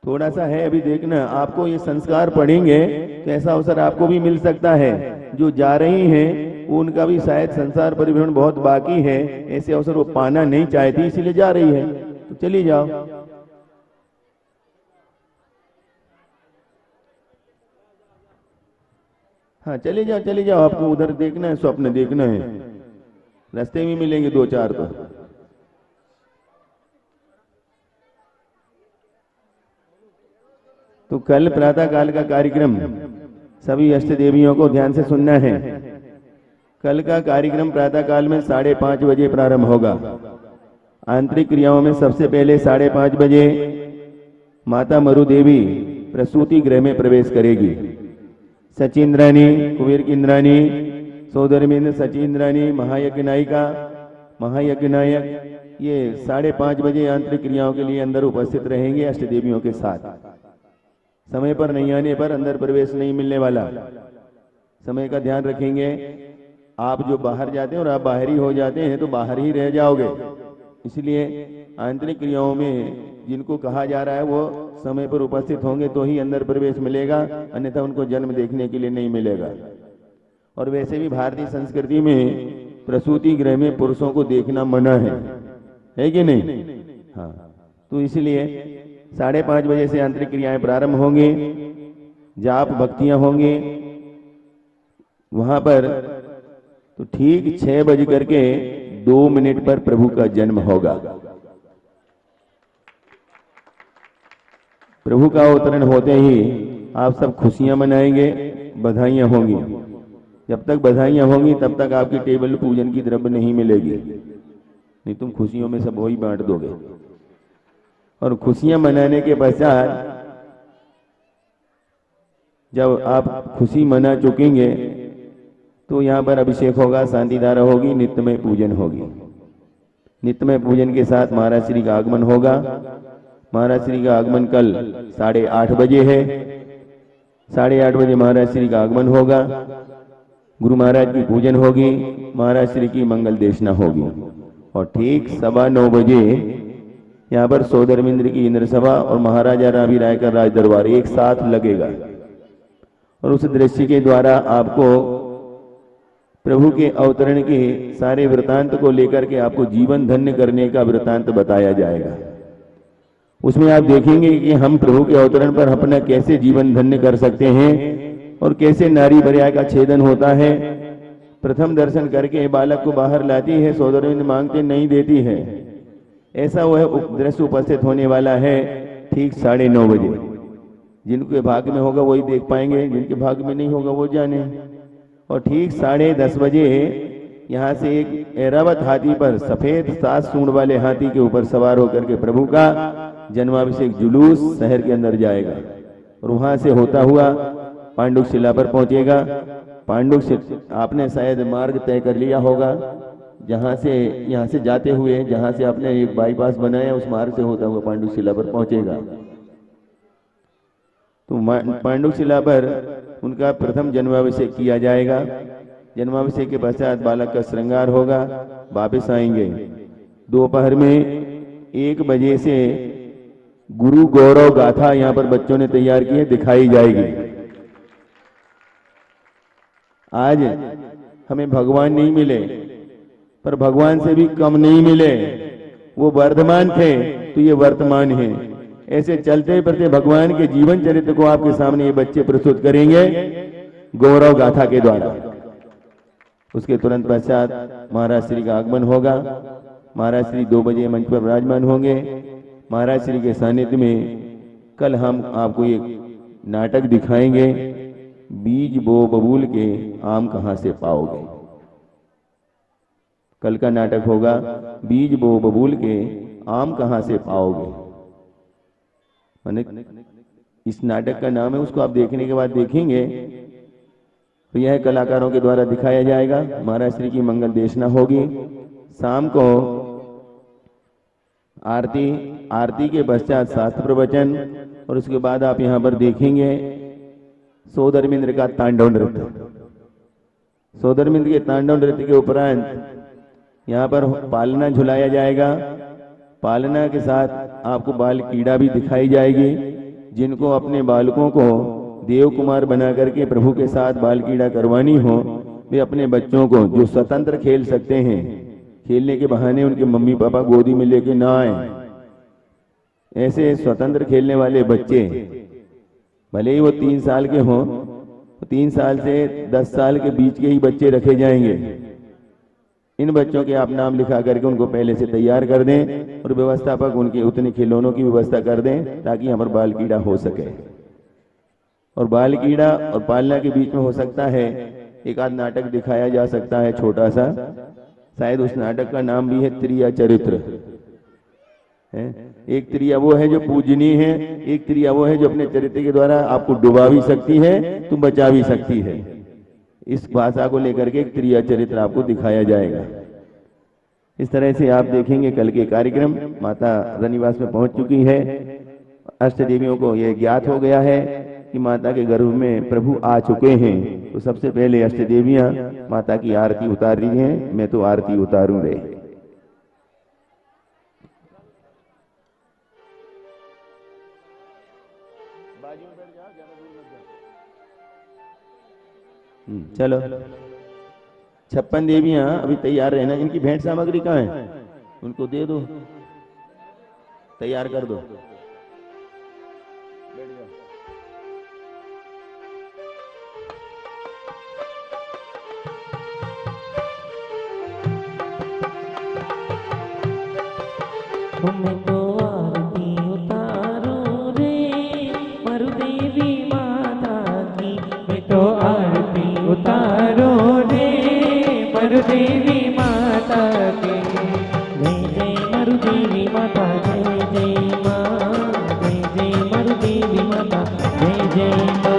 थोड़ा सा है अभी देखना। आपको ये संस्कार पढ़ेंगे तो ऐसा अवसर आपको भी मिल सकता है। जो जा रही हैं उनका भी शायद संसार परिभ्रमण बहुत बाकी है, ऐसे अवसर वो पाना नहीं चाहती, इसीलिए जा रही है। तो चली जाओ। हाँ चले जाओ, चले जाओ। आपको उधर देखना है, स्वप्न देखना है, रास्ते में मिलेंगे 2-4 तो कल प्रातः काल का कार्यक्रम सभी अष्ट देवियों को ध्यान से सुनना है। कल का कार्यक्रम प्रातः काल में 5:30 बजे प्रारंभ होगा। आंतरिक क्रियाओं में सबसे पहले 5:30 बजे माता मरु देवी प्रसूति गृह में प्रवेश करेगी। सचिंद्रानी, कुबेर की इंद्रानी, सौदरमिंद, सचिंद्रानी, महायज्ञ नायिका, महायज्ञ नायक, ये 5:30 बजे आंतरिक क्रियाओं के लिए अंदर उपस्थित रहेंगे अष्ट देवियों के साथ। समय पर नहीं आने पर अंदर प्रवेश नहीं मिलने वाला। समय का ध्यान रखेंगे। आप जो बाहर जाते हैं और आप बाहरी हो जाते हैं तो बाहर ही रह जाओगे, इसलिए आंतरिक क्रियाओं में जिनको कहा जा रहा है वो समय पर उपस्थित होंगे तो ही अंदर प्रवेश मिलेगा, अन्यथा उनको जन्म देखने के लिए नहीं मिलेगा। और वैसे भी भारतीय संस्कृति में प्रसूति गृह में पुरुषों को देखना मना है कि नहीं? हाँ, तो इसलिए 5:30 बजे से आंतरिक क्रियाएं प्रारंभ होंगी, जाप भक्तियां होंगी वहां पर। तो ठीक 6:02 पर प्रभु का जन्म होगा। प्रभु का अवतरण होते ही आप सब खुशियां मनाएंगे, बधाइयां होंगी। जब तक बधाइयां होंगी तब तक आपकी टेबल पूजन की द्रव्य नहीं मिलेगी, नहीं तुम खुशियों में सब वही बांट दोगे। और खुशियां मनाने के पश्चात जब आप खुशी मना चुकेंगे तो यहाँ पर अभिषेक होगा, शांति धारा होगी, नित्यमय पूजन होगी। नित्यमय पूजन के साथ महाराज श्री का आगमन होगा। महाराज श्री का आगमन कल 8:30 बजे है। 8:30 बजे महाराज श्री का आगमन होगा। गुरु महाराज की पूजन होगी, महाराज श्री की मंगल देशना होगी। और ठीक 9:15 बजे यहाँ पर सौदरमिंद्र की इंद्र सभा और महाराजा रावी राय का राज दरबार एक साथ लगेगा। और उस दृश्य के द्वारा आपको प्रभु के अवतरण के सारे वृतांत को लेकर के आपको जीवन धन्य करने का वृतांत बताया जाएगा। उसमें आप देखेंगे कि हम प्रभु के अवतरण पर अपना कैसे जीवन धन्य कर सकते हैं और कैसे नारी पर्याय का छेदन होता है। प्रथम दर्शन करके बालक को बाहर लाती है, सौदरमिंद मांगते नहीं देती है। ऐसा वह दृश्य उपस्थित होने वाला है ठीक 9:30 बजे। जिनके भाग्य में होगा वही देख पाएंगे, जिनके भाग्य में नहीं होगा वो जाने। और ठीक 10:30 बजे यहाँ से एक ऐरावत हाथी पर, सफेद 7 सूंड वाले हाथी के ऊपर सवार होकर के प्रभु का जन्माभिषेक जुलूस शहर के अंदर जाएगा और वहां से होता हुआ पांडुक शिला पर पहुंचेगा। पांडुक आपने शायद मार्ग तय कर लिया होगा, जहाँ से यहाँ से जाते हुए जहाँ से आपने एक बाईपास बनाया उस मार्ग से होता हुआ पांडुशिला पर पहुंचेगा। तो पांडुशिला पर उनका प्रथम जन्माभिषेक किया जाएगा। जन्माभिषेक के पश्चात बालक का श्रृंगार होगा, वापस आएंगे। दोपहर में 1 बजे से गुरु गौरव गाथा यहाँ पर बच्चों ने तैयार की है, दिखाई जाएगी। आज हमें भगवान नहीं मिले, पर भगवान से भी कम नहीं मिले। वो वर्धमान थे तो ये वर्तमान है। ऐसे चलते फिरते भगवान के जीवन चरित्र को आपके सामने ये बच्चे प्रस्तुत करेंगे गौरव गाथा के द्वारा। उसके तुरंत पश्चात महाराज श्री का आगमन होगा। महाराज श्री 2 बजे मंच पर विराजमान होंगे। महाराज श्री के सानिध्य में कल हम आपको एक नाटक दिखाएंगे, बीज बो बबूल के आम कहां से पाओगे। कल का नाटक होगा बीज बो बबूल के आम कहां से पाओगे। माने इस नाटक का नाम है, उसको आप देखने के बाद देखेंगे तो यह कलाकारों के द्वारा दिखाया जाएगा। महाराज श्री की मंगल देशना होगी। शाम को आरती के पश्चात शास्त्र प्रवचन, और उसके बाद आप यहाँ पर देखेंगे सोदरमिंद्र का तांडव नृत्य। सोदरमिंद्र के तांडव नृत्य के उपरांत यहाँ पर पालना झुलाया जाएगा। पालना के साथ आपको बाल कीड़ा भी दिखाई जाएगी। जिनको अपने बालकों को देव कुमार बना करके प्रभु के साथ बाल कीड़ा करवानी हो, वे अपने बच्चों को जो स्वतंत्र खेल सकते हैं, खेलने के बहाने उनके मम्मी पापा गोदी में लेके ना आए। ऐसे स्वतंत्र खेलने वाले बच्चे, भले ही वो 3 साल के हों, 3 साल से 10 साल के बीच के ही बच्चे रखे जाएंगे। इन बच्चों के आप नाम लिखा करके उनको पहले से तैयार कर दें और व्यवस्थापक उनके उतने खिलौनों की व्यवस्था कर दें ताकि यहाँ पर बाल कीड़ा हो सके। और बाल कीड़ा और पालना के बीच में हो सकता है एक आध नाटक दिखाया जा सकता है छोटा सा। शायद उस नाटक का नाम भी है त्रिया चरित्र है। एक त्रिया वो है जो पूजनीय है, एक त्रिया वो है जो अपने चरित्र के द्वारा आपको डुबा भी सकती है तो बचा भी सकती है। इस भाषा को लेकर के एक त्रिया चरित्र आपको दिखाया जाएगा। इस तरह से आप देखेंगे कल के कार्यक्रम। माता रनिवास में पहुंच चुकी है। अष्ट देवियों को यह ज्ञात हो गया है कि माता के गर्भ में प्रभु आ चुके हैं। तो सबसे पहले अष्ट देवियां माता की आरती उतार रही हैं। मैं तो आरती उतारूं रे। चलो 56 देवियां अभी तैयार रहना। इनकी भेंट सामग्री कहाँ है, उनको दे दो, तैयार कर दो। मैं तो आरती उतारूं रे मरुदेवी माता की। मैं तो आरती उतारूं रे मरुदेवी माता की। जय जय मरुदेवी माता, जय जय माँ। जय जय मरुदेवी माता, जय जय माँ।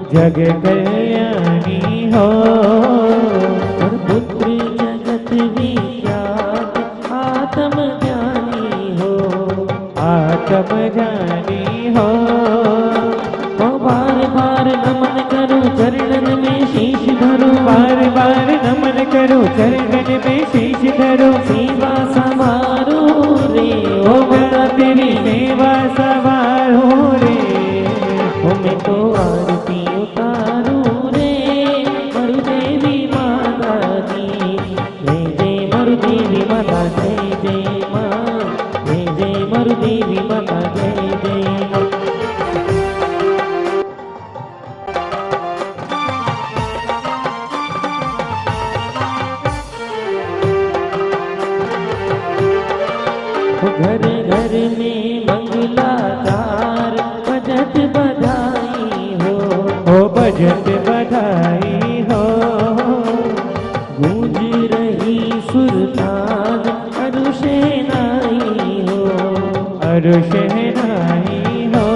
जग कल्याणी हो और पुत्र जगत विख्यात आत्म ज्ञानी हो। आत्म ज्ञानी हो बार बार नमन करो चरणन में शीश धरो। बार बार नमन करो चरणन में शीश धरो। सेवा सवारो रे ओ माता तेरी सेवा सवारो रे। मैं तो आरती उतारूं रे मरुदेवी माता की। जय जय मरुदेवी माता, जय जय माँ। जय जय मरुदेवी माता, जय जय माँ। घर घर में मंगलाचार बजत बधाई हो। बजत बधाई हो करो शहनाई हो।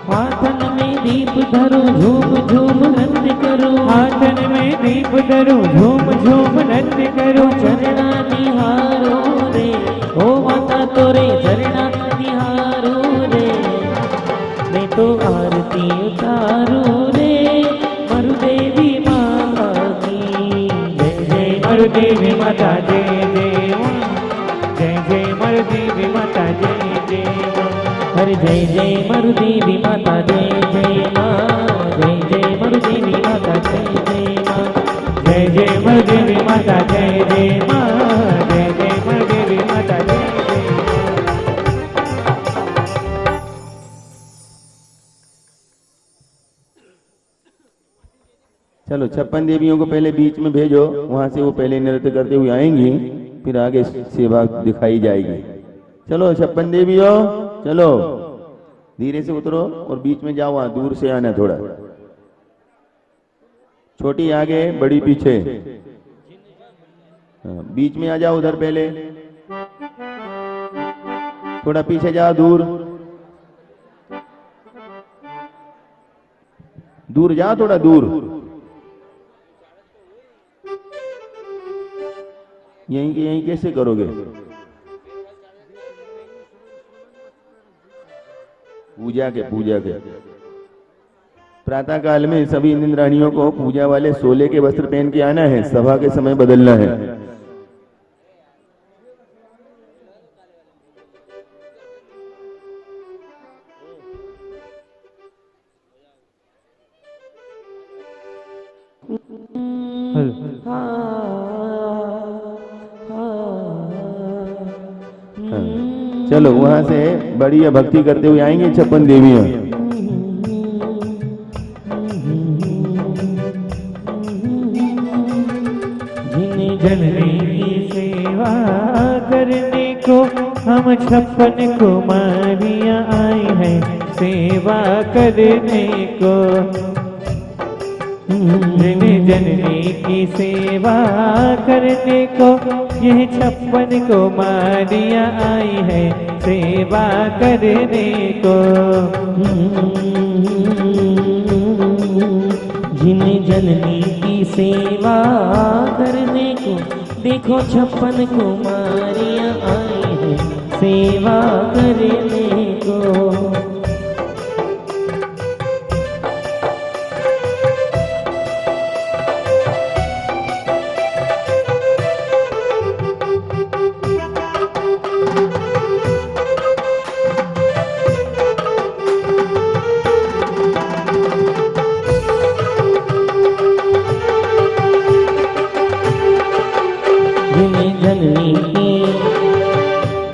हाथन में दीप धरो झूम झूम नृत्य करो, हाथन में दीप धरो झूम झूम नृत्य करो। चरणा निहारो रे ओ माता तोरे चरणा निहारो रे, मैं तो आरती उतारू रे मरुदेवी माता की। जय जय मरुदेवी माता जय जय माँ, जय जय मरुदेवी माता जय जय माँ। हरे जय जय मरुदेवी माता जय जय माँ, जय जय मरुदेवी माता जय जय माँ, जय जय मरुदेवी माता जय जय माँ, जय जय मरुदेवी माता जय जय माँ। चलो 56 देवियों को पहले बीच में भेजो, वहां से वो पहले नृत्य करते हुए आएंगी, फिर आगे सेवा दिखाई जाएगी। चलो 56 देवियों चलो, धीरे से उतरो और बीच में जाओ, वहां दूर से आना थोड़ा, छोटी आगे बड़ी पीछे। बीच में आ जाओ उधर पहले, थोड़ा पीछे जाओ, दूर दूर जाओ, थोड़ा दूर। यहीं के यहीं कैसे करोगे? पूजा के प्रातः काल में सभी इंद्राणियों को पूजा वाले सोले के वस्त्र पहन के आना है, सभा के समय बदलना है। चलो वहां से बढ़िया भक्ति करते हुए आएंगे 56 देवियां। जिन्हें जननी की सेवा करने को हम 56 कुमारियां आई हैं सेवा करने को। जिन्हें जननी की सेवा करने को यह 56 कुमारियां आई है सेवा करने को। जिन्हें जननी की सेवा करने को देखो 56 कुमारियां आई है सेवा करने को।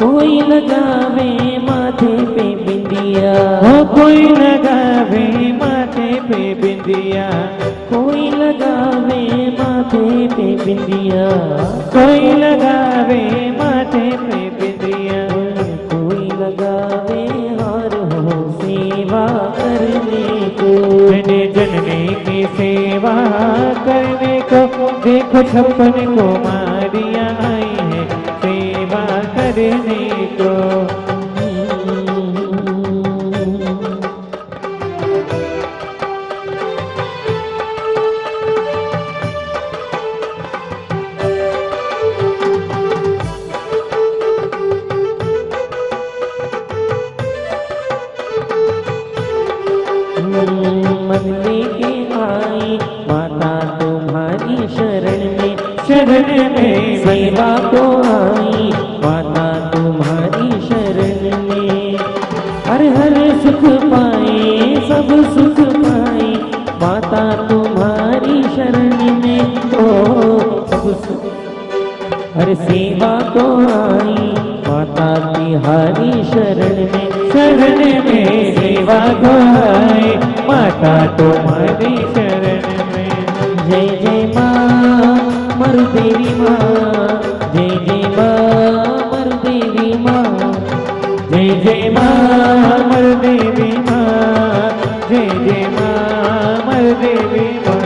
कोई लगावे माथे पे बिंदिया, कोई लगावे माथे पे बिंदिया, कोई लगावे माथे पे बिंदिया, कोई लगावे माथे पे बिंदिया, कोई लगावे हार हो सेवा करने को। मैंने जननी की सेवा करने को देखो 56 कुमारियां आई है सेवा करने को। मन लेके आई माता तुम्हारी शरण में, शरण में सेवा को आई माता तुम्हारी शरण में। हर हर सुख पाए सब सुख पाए माता तुम्हारी शरण में। ओ सब सुख हर सेवा को आई माता तिहारी शरण में। शरण में सेवा को आई माता तुम्हारी शरण में। जय जय माँ मरुदेवी माँ, जय जय माँ मरुदेवी माँ, जय जय माँ मरुदेवी माँ, जय जय माँ मरुदेवी माँ।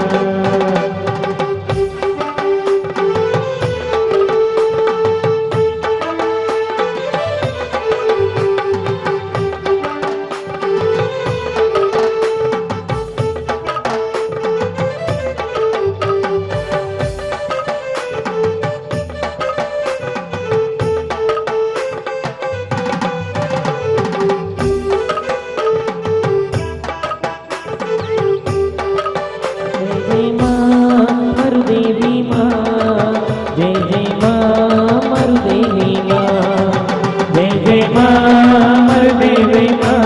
माँ मरुदेवी माँ,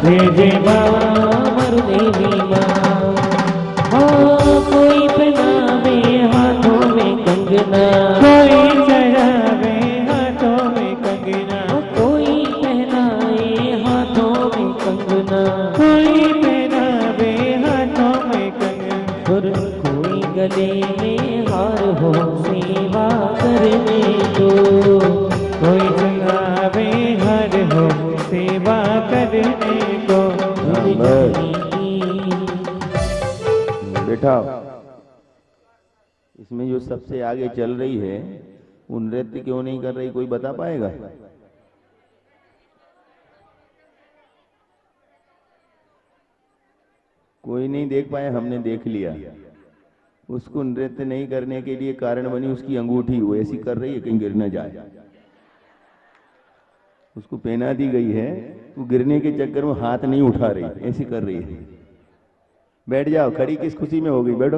जय माँ मरुदेवी माँ। कोई पहनावे हाथों में कंगना, कोई चढ़ावे हाथों में कंगना, कोई पहनाए हाथों में कंगना, कोई पहनावे हाथों में कंगना, और कोई गले में हार हो सेवा करने को, कोई चढ़ावे हार हो सेवा करने को। बेटा, इसमें जो सबसे आगे चल रही है वो नृत्य क्यों नहीं कर रही, कोई बता पाएगा? कोई नहीं देख पाया, हमने देख लिया। उसको नृत्य नहीं करने के लिए कारण बनी उसकी अंगूठी, वो ऐसी कर रही है कहीं गिर न जाए। उसको पहना दी गई है, वो गिरने के चक्कर में हाथ नहीं उठा रही, ऐसी कर रही है। बैठ जाओ, खड़ी किस खुशी में हो गई, बैठो।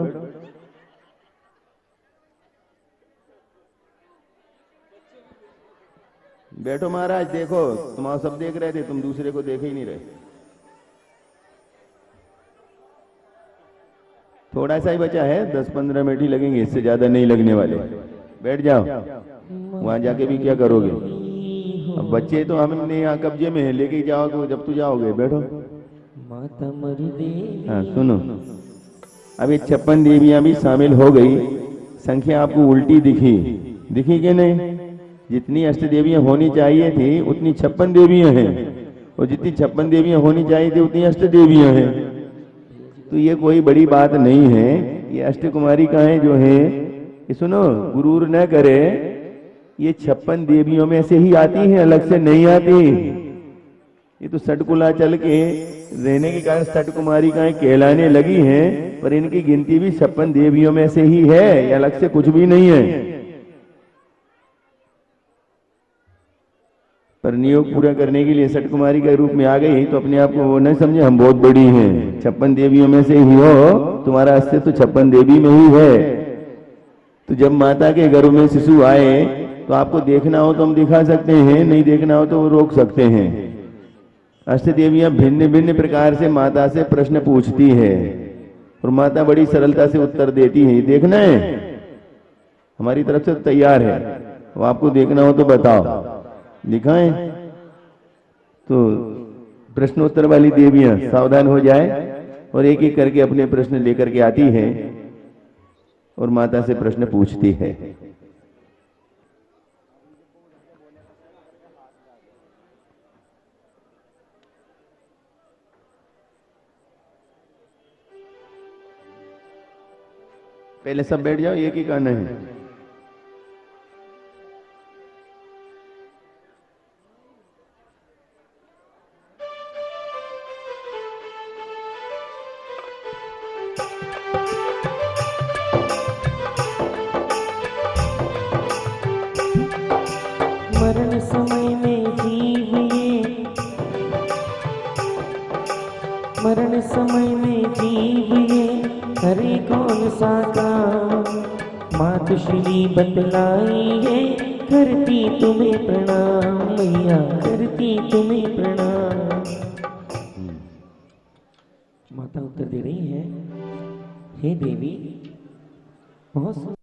बैठो महाराज, देखो तुम सब देख रहे थे, तुम दूसरे को देख ही नहीं रहे। थोड़ा सा ही बचा है, 10-15 मिनट ही लगेंगे, इससे ज्यादा नहीं लगने वाले। बैठ जाओ, वहां जाके भी क्या करोगे? अब बच्चे तो हमने यहाँ कब्जे में है, लेके जाओगे जब तू जाओगे। बैठो। हाँ सुनो, अब ये 56 देवियां भी शामिल हो गई। संख्या आपको उल्टी दिखी कि नहीं? जितनी अष्ट देवियां होनी चाहिए थी उतनी 56 देवियां हैं, और जितनी 56 देवियां होनी चाहिए थी उतनी अष्ट देवियां हैं। तो ये कोई बड़ी बात नहीं है। ये अष्ट कुमारी का है जो है, ये सुनो, गुरूर न करे, ये 56 देवियों में से ही आती है, अलग से नहीं आती। ये तो सटकुला चल के रहने के कारण सट कुमारी का कहलाने लगी हैं, पर इनकी गिनती भी 56 देवियों में से ही है, ये अलग से कुछ भी नहीं है। पर नियोग पूरा करने के लिए सट कुमारी के रूप में आ गई तो अपने आप को वो नहीं समझे हम बहुत बड़ी हैं। 56 देवियों में से ही हो, तुम्हारा अस्तित्व तो 56 देवी में ही है। तो जब माता के गर्भ में शिशु आए तो आपको देखना हो तो हम दिखा सकते हैं, नहीं देखना हो तो वो रोक सकते हैं। अष्ट देवियां भिन्न भिन्न प्रकार से माता से प्रश्न पूछती है और माता बड़ी सरलता से उत्तर देती है। देखना है, हमारी तरफ से तैयार है, वो आपको देखना हो तो बताओ, दिखाएं। तो प्रश्नोत्तर वाली देवियां सावधान हो जाए और एक एक करके अपने प्रश्न लेकर के आती है और माता से प्रश्न पूछती है। पहले सब बैठ जाओ, एक ही गाना है। मरण समय में जीव ये, मरण समय में जीव ये करे कौन सा काम? मातुश्री बतलाई है करती तुम्हें प्रणाम, मैया करती तुम्हें प्रणाम। माता उत्तर दे रही है, हे देवी, बहुत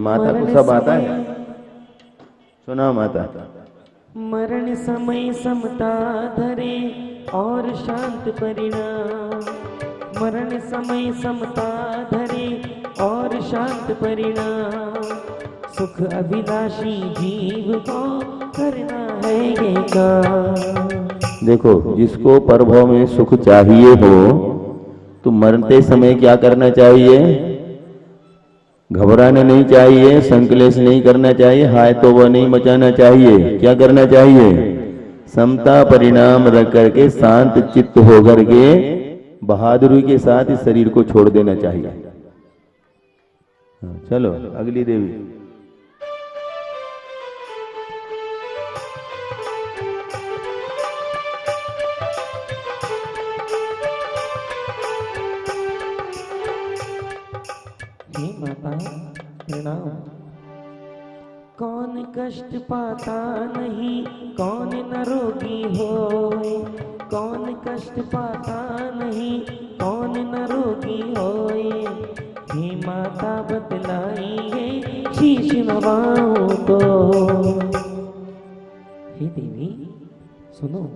माता को सब आता है, सुना माता। मरण समय समता धरे और शांत परिणाम, मरण समय समता धरे और शांत परिणाम। सुख अभिलाषी जीव को करना है ये काम। देखो, जिसको परभव में सुख चाहिए हो तो मरते समय क्या करना चाहिए? घबराना नहीं चाहिए, संकलेश नहीं करना चाहिए, हाय तो वह नहीं मचाना चाहिए। क्या करना चाहिए? समता परिणाम रख करके शांत चित्त होकर के बहादुरी के साथ इस शरीर को छोड़ देना चाहिए। चलो अगली देवी। हे माता प्रणाम। कौन कष्ट पाता नहीं, कौन न रोगी होए, कौन कष्ट पाता नहीं, कौन न रोगी होए। हे माता बतलाई है शीश नवाऊं तो। हे देवी सुनो।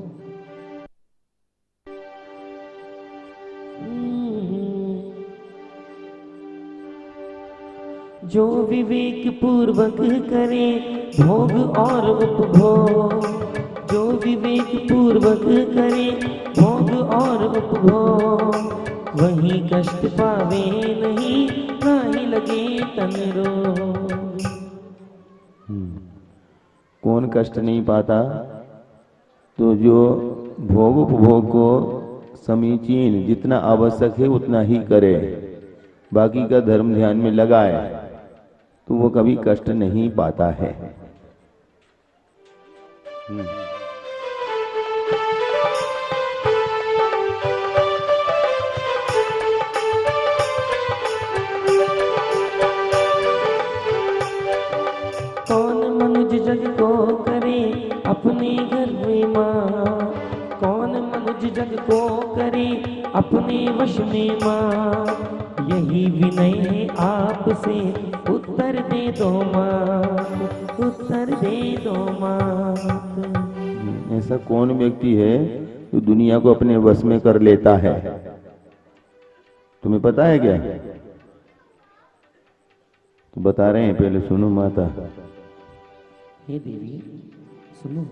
जो विवेक पूर्वक करे भोग और उपभोग, जो विवेक पूर्वक करे भोग और उपभोग, वही कष्ट पावे नहीं, ना ही लगे तन रोग। कौन कष्ट नहीं पाता? तो जो भोग उपभोग को समीचीन जितना आवश्यक है उतना ही करे, बाकी का धर्म ध्यान में लगाए, तो वो कभी कष्ट नहीं पाता है। कौन मनुज जग को करे अपने घर में मां, कौन मनुज जग को करे अपने वश में मां। यही विनय है आपसे, उत्तर दे दो मात, उत्तर दे दो मात। ऐसा कौन व्यक्ति है जो दुनिया को अपने वश में कर लेता है? तुम्हें पता है क्या? तो बता रहे हैं, पहले सुनो माता। हे देवी सुनो।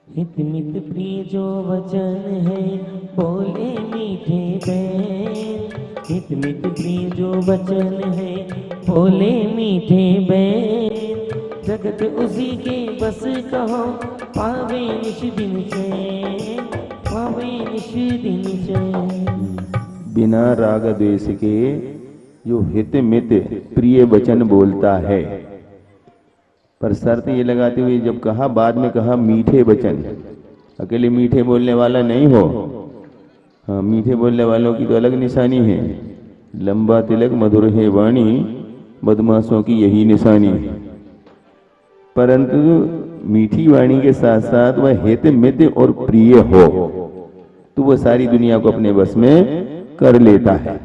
हित मित प्रिय जो वचन है बोले मीठे बैन, हित मित प्रिय जो वचन है बोले मीठे बैन। जगत उसी के बस कहो पावे निश दिन चैन, पावे निश दिन चैन। बिना राग द्वेष के जो हित मित प्रिय वचन बोलता है, पर शर्त ये लगाते हुए जब कहा, बाद में कहा मीठे वचन। अकेले मीठे बोलने वाला नहीं हो, हाँ मीठे बोलने वालों की तो अलग निशानी है। लंबा तिलक मधुर है वाणी, बदमाशों की यही निशानी है। परंतु मीठी वाणी के साथ साथ वह हित मित और प्रिय हो, तो वह सारी दुनिया को अपने बस में कर लेता है।